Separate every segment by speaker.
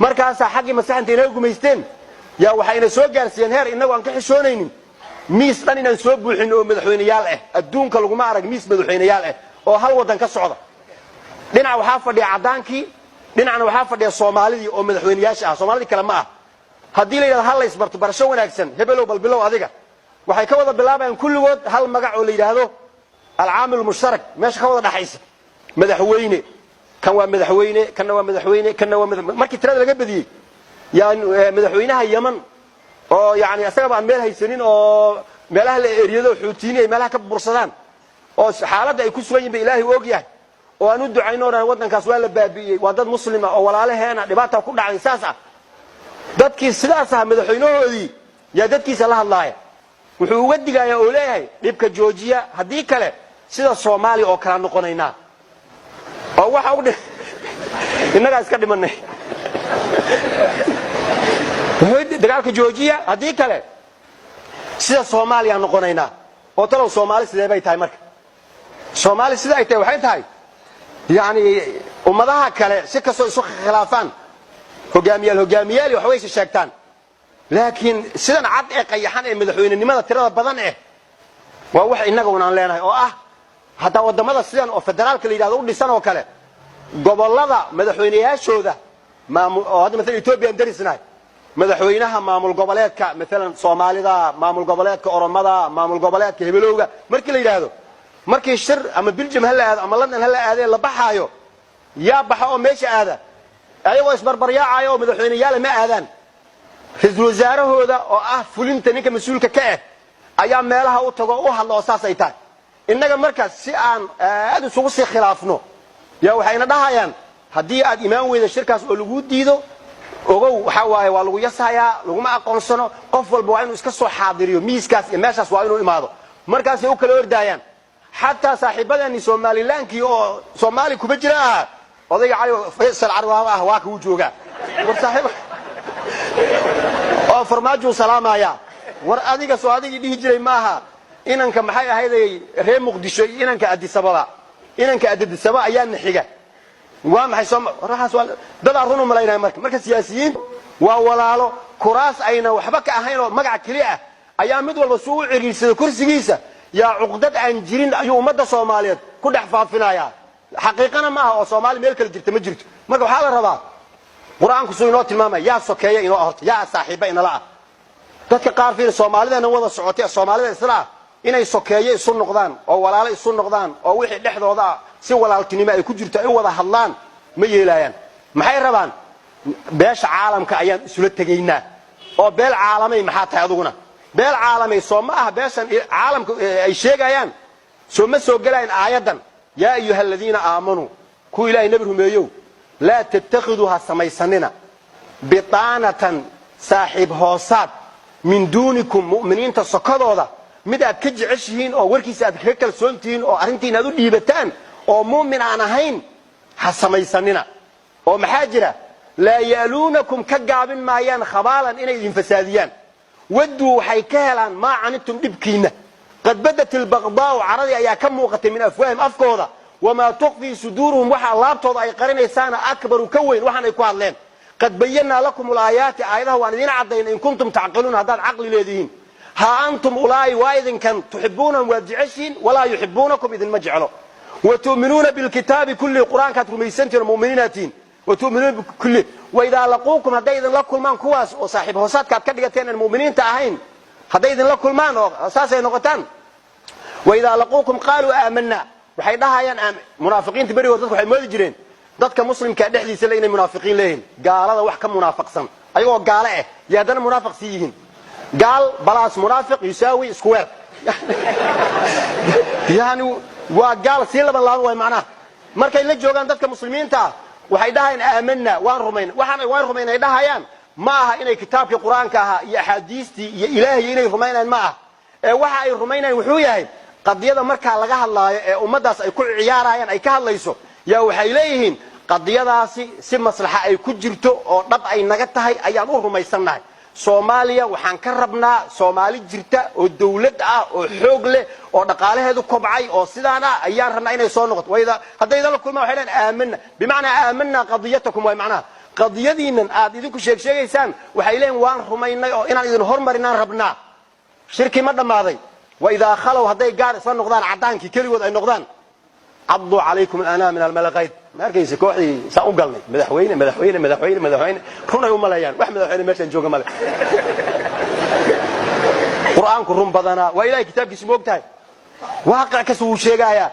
Speaker 1: markaas xaqi masaxanta inay gumaysteen yaa waxayna soo gaarsiiyeen heer inagu aan ka xishoonaynin miis dhan inaan soo buuxin oo madaxweynayaal ah adduunka lagu ma arag miis madaxweynayaal ah oo hal wadan ka socda dhinac waxa fadhiya cadaankii dhinacna waxa fadhiya Soomaalidii oo madaxweynayaasha ah Soomaalidii kale ma ah hadii la yiraahdo hal la isbarto barasho wanaagsan hebelow balbilow adiga waxay ka wada bilaabayaan kulligood hal magac oo la yiraahdo al-aamil mushtarak meesha ka wada dhaxaysa madaxweyne kan waa madaxweyne kana waa madaxweyne kana waa markii tirada laga badiyay yani madaxweynaha Yemen oo yani asaga aan meel haysanin oo meelaha la eeriyado xuutiinay meelaha ka bursadaan oo xaaladda ay ku sugan yihiin Ilaahay og yahay oo aanu ducayno wadankaas waa la baabiyay waa dad muslima oo walaalaheena dhibaato ku dhacay saas ah dadkii sidaas ah madaxweynahoodii yaa dadkiisa la hadlaaya wuxuu uga digayaa oo leeyahay dhibka joojiya hadii kale sida Soomaali oo kala noqonaynaa oo waxa uu inaga iska dhimanay dagaalka joojiya hadii kale sida Soomaaliya noqonaynaa oo talo Soomaali sidee bay tahay marka Soomaali sida ay tahay waxay tahay yani ummadaha kale si ka soo isu khilaafaan hogaamiyaal wax way sheegtaan laakiin sidan cad ee qayaxan ee madaxweynenimada tirada badan waa wax inaga aan leenahay oo ah hada wadamada sidan oo federaalka la yiraahdo u dhisan oo kale gobolada madaxweynayaashooda maamul oo hadda mesela Ethiopia darisnaa madaxweynaha maamul goboleedka mesela Soomaalida maamul goboleedka Oromada maamul goboleedka Hebelowga markii la yiraahdo markii shir ama Belgium hal aad ama London hal aad la baxaayo yaa baxa oo meesha aada ayagoo isbarbaryaacayo madaxweynayaal ma aadaan ra'iisul wasaarahooda oo ah fulinta ninka mas'uulka ka ah ayaa meelaha u tago u hadlo saas ay tahay inaga markaas si aan aad isugu sii khilaafno yaa waxayna dhahayaan hadii aad imaan weydo shirkaas oo lagu diido ogow waxa waaye waa lagu yasaaya lagu ma aqoonsano qof walba waa inuu iska soo xaadiriyo miiskaas iyo meeshaas waa inuu imaado markaas ay u kala ordaayaan حتى صاحبنا سوماليلانكي او سومالي كوبا جرا odayga cali faysal carwaaba ah waa ku jooga war saaxiib oo farmaajo salaamaya war adiga soo adigi dhihi jiray maaha inanka maxay ahayd reer muqdisho inanka Addis Ababa ayaa naxiga waa maxay soo raxas dad arunu malaynay marka siyaasiyiin waa walaalo kuraas ayna waxba ka ahayn oo magac kaliya ah ayaa mid walba soo ciriirsada kursigiisa yaa uqdad aan jirin ayuu umada Soomaaliyeed ku dhex faafinaya حقيقة ما هو صومالي ملك الجرت ما جرت ما قال هذا الرباط قرآن كسوينات الماما يا سكية إنه أهرت يا صاحبة إن لا تذكر في الصومالي ده نوضع السعودية الصومالي الإسراء إنه سكية يصير نقدان أو ولا لا يصير نقدان أو واحد لحظة وضع سوى ولا الكلمة يكون جرت أي وضع حلان ما يلاين ما هي ربان باش عالم كأيام سلطة تجينا أو بال عالمي ما حتى يضونا بال عالمي صومها باش عالم أي شيء جايان ثم سوقلين آيادا يا أيها الذين آمنوا كو إلهي نبرهم يو لا تتخذوها سميسننا بطانة صاحب هوسات من دونكم مؤمنين تسقطوا ذا مدى كجعشهين أو وركيس أدكال سنتين أو أرنتين هذو ديبتان أو مؤمن عنهين حسميسننا أو محاجرة لا يألونكم كجعب معيان خبالا إنهم فساديان ودوا حيكالا ما عنتم دبكينا قد بدت البغضاء عرضي أيها كم وقت من أفواهم أفكوضا وما تخفي صدورهم وحا لابتوض أي قرين إسانا أكبر وكوين وحا يكوان لين قد بينا لكم الآيات آياتها وأنذين عدين إن كنتم تعقلون هذا العقل الذين ها أنتم أولئي وايذن كان تحبونهم وادعشين ولا يحبونكم إذن مجعلوا وتؤمنون بالكتاب كل القرآن كاتب ميسنتين المؤمنين وتؤمنون بكل وإذا لقوكم هذا إذن لكم من كواس وصاحب هوسات كاتكتين المؤمنين تأهين هذا إذن لكم ما أساسا نقطان وإذا لقوكم قالوا آمنا وحيدها ين منافقين تبري وضدك وحي ماذا جرين ضدك مسلم كأدحلي سلين منافقين لهن قال هذا وحكم منافق سن أيوة قال إيه يا دنا منافق سيهن قال بلاس منافق يساوي سكوير يعني وقال سيلا بالله معناه مركا اللي جوغان ضدك مسلمين تا وحيدها ين آمنا وان رمين يدها ين maaha inay kitaabka quraanka aha iyo xadiistii iyo ilaahay inay rumaynaan maaha waxa ay rumaynaan wuxuu yahay qadiyada marka laga hadlaayo ee ummadaas ay ku ciyaarayaan ay ka hadlayso yaa waxay leeyihiin qadiyadaasi si maslaxa ay ku jirto oo dhab ay naga tahay ayaan u rumaysanahay Soomaaliya waxaan ka rabnaa Soomaali jirta oo dawlad ah oo xoog leh oo dhaqaalaheedu kobcay oo sidaana ayaan rabnaa inay soo noqoto wayda hadayda la kulma waxay leeyihiin aaminna bimaana aaminna qadiyatakum way macnaha qadiyadiinan aad idinku sheegaysaan waxay leeyihiin waan rumaynay oo inaan idin hormarinaan rabnaa shirki ma dhamaaday وإذا خلوا هذي قار صار نقدان عدانك كل يوم أي نقدان عضوا عليكم الأنام من الملقيت ما ركيس كوحي سأقولني مدحوين كنا يوم ملايين واحد مدحوين ماشي نجوك ملك قرآن كرم بدنا وإلى كتاب اسمه تاي واقع كسو شيء جايا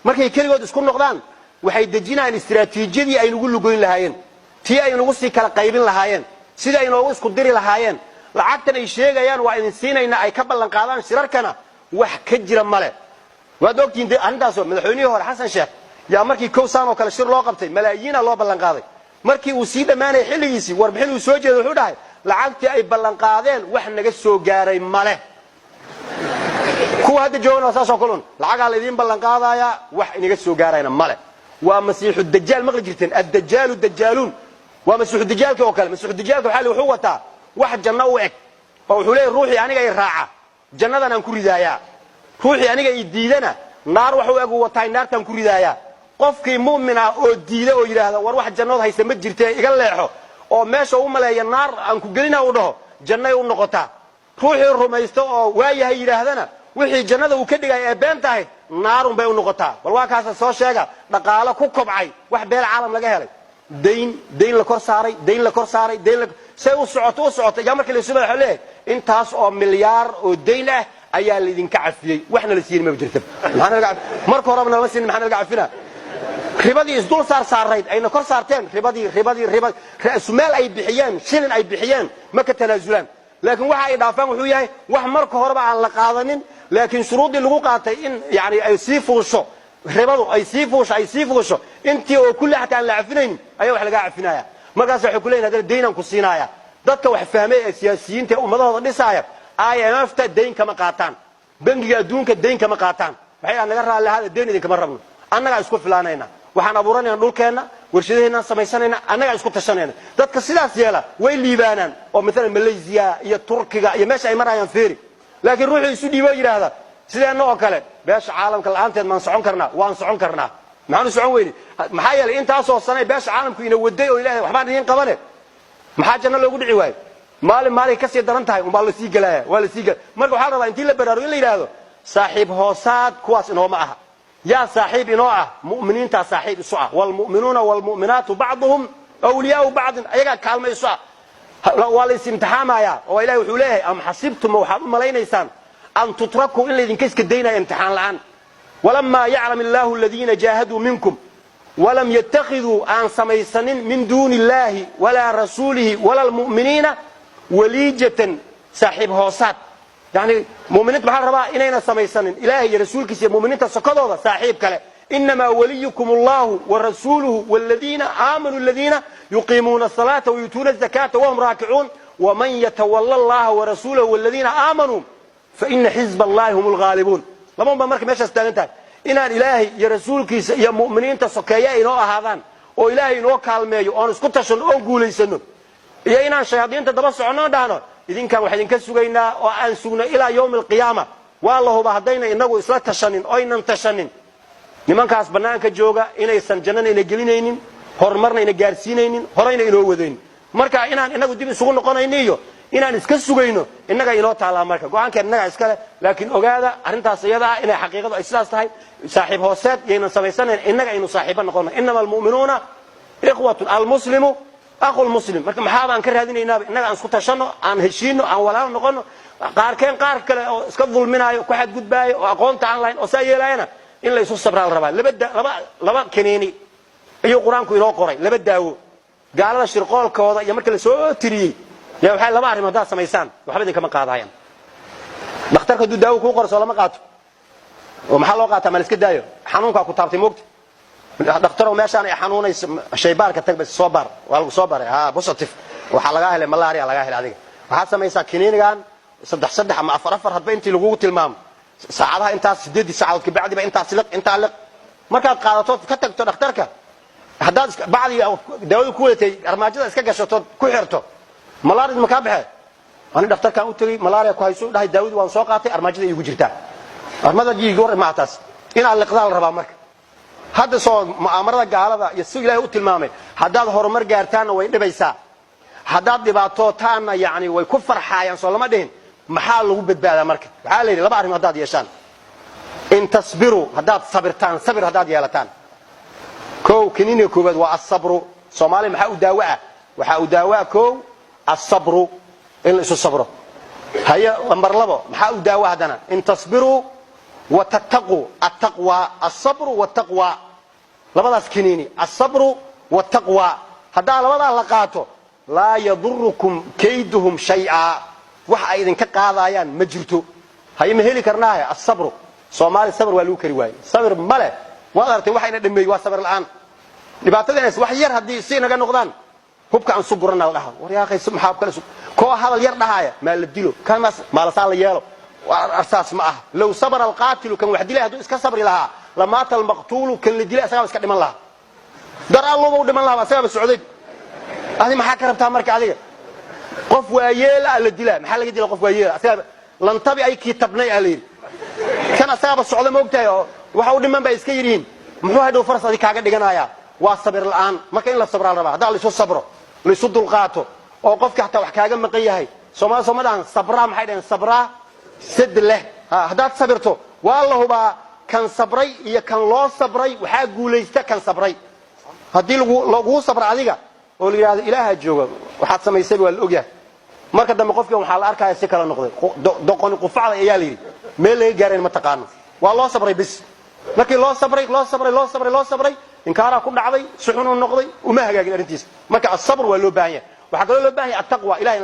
Speaker 1: ما كي كل يوم تسكن نقدان وحيدجينا عن استراتيجية أي نقول لقين لهاين تي أي نقصي كلا قايبين لهاين سيدا أي نقص كدري لهاين lacagtan ay sheegayaan waa idin siinayna ay ka ballan qaadaan shirarkana wax ka jira male waad ogtiin antaas madaxweynihii hore xasan sheekh yaa markii kowsaan oo kale shir loo qabtay malaayiin loo ballan qaaday markii uu sii dhamaanay xilligiisii warbixin uu soo jeeday wuxuu dhahay lacagtii ay ballan qaadeen wax naga soo gaaray male kuwa hadda joogana saasoo kulun lacagaa la idin ballan qaadaya wax inaga soo gaarayna male waa masiixu dajaal maqli jirteen ad-dajaalu dajaaluun waa masiixu dajaalka oo kale masiixu dajaalka waxa wuxuu wataa wax janno u eg oo wuxuu leeyahay ruuxii aniga ay raaca jannadan aan ku ridaaya ruuxii aniga ay diidana naar wax u eg wataa naartan ku ridaaya qofkii mu'min ah oo diida oo yiraahdo war wax jannada haysta ma jirtay iga leexo oo meesha uu maleeyo naar aan ku gelina u dhaho jannay u noqotaa ruuxii rumaysto oo waayahay yiraahdana wixii jannada uu ka dhigay ee been tahay naarun bay u noqotaa bal waa kaas soo sheega dhaqaale ku kobcay wax beel caalam laga helay deyn la kor saaray say u socoto yaa markii la subax xalee intaas oo milyaar oo deyn ah ayaa la idin ka cafiyay waxna la siiyay ma jirto maxana laga marka horena la siin maxana laga cafina ribadii isdul saarayd ayna kor saarteen ribadii raasumaal ay bixiyeen shilin ay bixiyeen ma ka tanaazulaan laakiin waxa ay dhaafaan wuxuu yahay wax marka horeba aan la qaadanin laakiin shuruudii lagu qaatay in yaani ay sii fuusho ribadu ay sii fuusho intii oo kulli xataa aan la cafinayn ayaa wax laga cafinaya markaas waxay ku leeyihiin hadana deynaan ku siinaya dadka wax fahmay ee siyaasiyiinta ummadooda dhisaya IMF-ta deyn kama qaataan bangiga adduunka deyn kama qaataan waxay naga raalahaada deyn idin kama rabno annaga isku filaanayna waxaan abuuranaynaa dhulkeena warshadaheena samaysanayna annaga isku tashanayna dadka sidaas yeela way liibaanaan oo midna Malaysia iyo Turkiga iyo meesha ay marayaan feeri laakiin ruuxu isu dhiibo yiraahdo sideena oo kale beesha caalamka la'aanteed ma socon karnaa waan socon karnaa maxaan socon weyni maxaa yeelay intaas oo sanay beesha caalamku ina waday oo ilaahay waxba idin qabane maxaa janno loogu dhici waay maalin ka sii daran tahay baa la sii galaya waa la sii gal marka waxa la rabaa intii la baraarugo in la yiraahdo saaxiib hoosaad kuwaas inoo ma aha yaa saaxiib inoo ah mu'miniinta saaxiib isu ah wal mu'minuuna wal mu'minaatu ba'dhum awliyaa'u ba'd ayaga kaalmayso waa la imtixaamaya oo ilaahay wuxuu leeyahay am hasibtum waxaad u malaynaysaan an tutraku in la idinka iska deynaa imtixaan la'aan ولما يعلم الله الذين جاهدوا منكم ولم يتخذوا عن سميسن من دون الله ولا رسوله ولا المؤمنين وليجة صاحب هوسات يعني مؤمنين بحال ربا إننا سميسن إلهي رسولك سي مؤمنين تسكدوا صاحب كلا إنما وليكم الله ورسوله والذين آمنوا الذين يقيمون الصلاة ويؤتون الزكاة وهم راكعون ومن يتولى الله ورسوله والذين آمنوا فإن حزب الله هم الغالبون لما marka meesha taagantahay inaan ilaahay iyo rasuulkiisa iyo muuminiinta sokeeya inoo ahaadaan oo ilaahay inoo kaalmeeyo oo isku tashan oo guuleysano iyo inaan shayaadiinta daba socono dhaano idinka waxa idinka sugaynaa oo aan sugno ilaa yawm alqiyaama wallahu hadayna inagu isla tashanin oo inaan tashanin nimankaas banaanka jooga inaysan jannada ina gelinaynin horumarna ina gaarsiinaynin horeyna inoo wadeen marka inaan inagu dib isugu noqonayniyo inaan iska sugayno inaga inoo taala marka go'aankeena inaga iska leh laakiin ogaada arintaas iyada ah inay xaqiiqadu ay sidaas tahay saaxiib hooseed yeena samaysaneen inaga inuu saaxiibo noqono innamal mu'minuuna ikhwatu almuslimu akhul muslim marka maxaa baan ka raadinaynaa inaga aan isku tashano aan heshiino aan walaal noqono qaarkeen qaar kale oo iska dulminaayo ku xad gudbaayo oo aqoonta aan lahayn oo saayelaayna in la isu sabraa la rabaa laba kaniini ayuu quraanku inoo qoray laba daawo gaalada shirqoolkooda iyo marka la soo tiriyay يا waxay laba arimood daa sameeysan waxba idin kama qaadayaan dhakhtarka daawo ku qorso lama qaato oo maxaa loo qaataa ma iska daayo xanuunka ku taabtay moogta dhakhtar oo meeshaan ay xanuunayso shaybaarka tag bas soo bar waa lagu soo baray positive waxa laga helay malaria laga helay adiga waxa sameeysa kiniinigan saddex ama afar hadba intii lagu tilmaamo saacadaha intaas 8 saacadood ka bacdi ba intaas liq markaad qaadato ka tagto dhakhtarka haddaad bacdi daawada ku weetay armaajada iska gashato ku xirto malaria ma ka baxay aan dhakhtarka u tagay malaria ku hayso dhahay daawada waan soo qaatay armaajada igu jirtaa armada jiig hore maataas in aan liqdaal rabaa marka hadda soo mu'aamarada gaalada iyo si ilaahay u tilmaamay haddaad horumar gaartaanna way dhibaysaa haddaad dhibaatootaanna yani way ku farxaayaan soo lama dhihin maxaa lagu badbaadaa marka waxaa la yidhi laba arrin haddaad yeeshaan in tasbiruu haddaad sabirtaan sabir haddaad yeelataan kow kiniiniga koowaad waa asabru soomaaliya maxaa u daawa waxaa u daawa kow asabru in la isu sabro haya lambar labo maxaa u daawa haddana in tasbiruu وتتقوا التقوى الصبر والتقوى لبداس كنيني الصبر والتقوى هذا لبدا لقاته لا يضركم كيدهم شيئا waxa ay idin ka qaadayaan ma jirto hay ma heli karnaa الصبر Soomaali sabr waa loo kari waay sabr male waa artay waxayna dhameey waa sabr la'aan dhibaatadaas wax yar hadii si naga noqdaan hubka aan suburana dhaha war yaa qeys maxaa kala ko hadal yar dhahaya ma la dilo kamas ma la saal yeelo أرساس معه لو صبر القاتل كان واحد له هدو إسكا صبر لها لمات المقتول كان لدي أسكا إسكا دمان لها در الله مو دمان لها أسكا بالسعودية هذه محاكرة بتاع مركز عليه قف ويالا للدلاء محل يدي قف ويالا أسكا لنطبع أي كتابني عليه كان أسكا بالسعودية موقتها وحاول دمان بإسكيرين محو هدو فرصة دي كاقا ديقنايا والصبر الآن ما كان لا صبر على الربا هذا اللي سو صبره اللي يصد القاتل وقف حتى وحكاقا مقيهي سوما صبرا محايدين صبرا سد له هذا صبرته والله با كان صبري يا كان لو صبري waxa guuleeysta kan sabray hadii lagu sabra adiga oo la yiraahdo ilaaha jooga waxaad samaysay waa la ogyahay marka dambe qofka waxa la arkaa si kala noqday doqon qufacda ayaa la yiri meel ay gaareen ma taqaano waa loo sabray bis markii loo sabray inkaara ku dhacday suxun uu noqday uma hagaagin arintiis marka as-sabr waa loo baahan yahay waxa kale loo baahan yahay at-taqwa ilaahay